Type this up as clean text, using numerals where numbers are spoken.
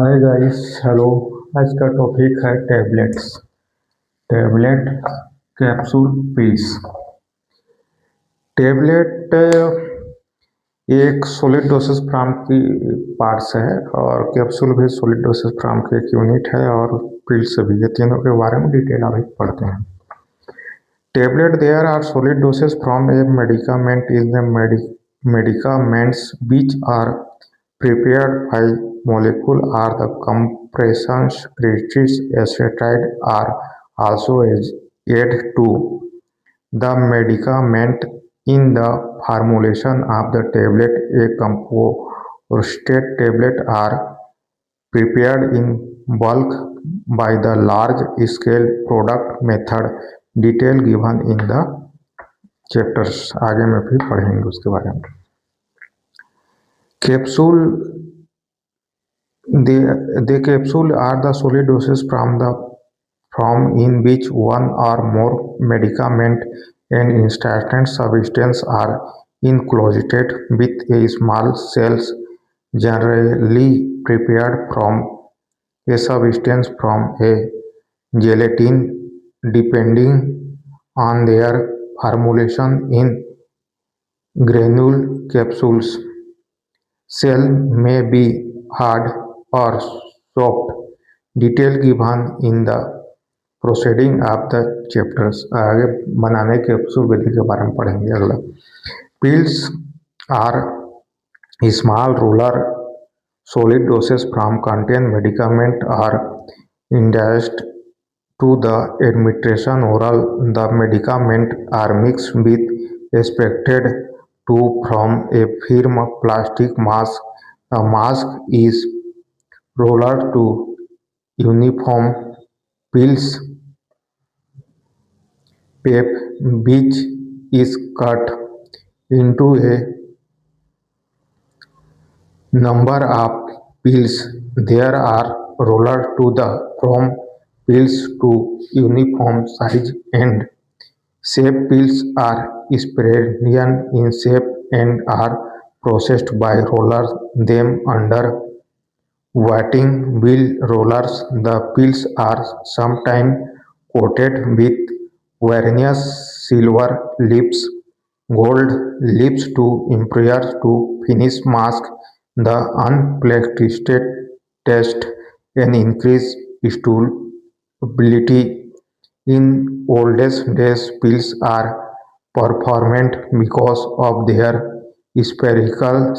Hi guys, hello. आज का topic है tablets. Tablet, capsule, pills. Tablet एक सॉलिड डोसेज फॉर्म की पार्ट्स है और कैप्सूल भी सॉलिड डोसेज फॉर्म की एक यूनिट है और पिल्स भी। ये तीनों के बारे में डिटेल अभी पढ़ते हैं। Tablet there are solid dosage from a medicament is the medicaments which are prepared by molecule are the compressions crystals acetate are also added to the medicament in the formulation of the tablet. A composite tablet are prepared in bulk by the large scale product method detail given in the chapters. आगे में भी पढ़ेंगे उसके बारे में। Capsule the capsule are the solid doses from in which one or more medicament and instant substance are enclosed with a small cells generally prepared from a substance from a gelatin depending on their formulation in granule capsules. Cell may be hard or soft. Detail given in the proceeding of the chapters। आगे बनाने के capsule विधि के बारे में पढ़ेंगे। अगला pills are small roller solid doses from contain medicament are indexed to the administration oral. The medicament are mixed with expected to from a firm plastic mask. The mask is rolled to uniform pills tape which is cut into a number of pills. There are rolled to the from pills to uniform size and shape. Pills are spherical in shape and are processed by rollers them under wetting wheel rollers. The pills are sometimes coated with various silver lips, gold lips to improve to finish mask. The unplastic test and increase stability. In oldest days, pills are performed because of their spherical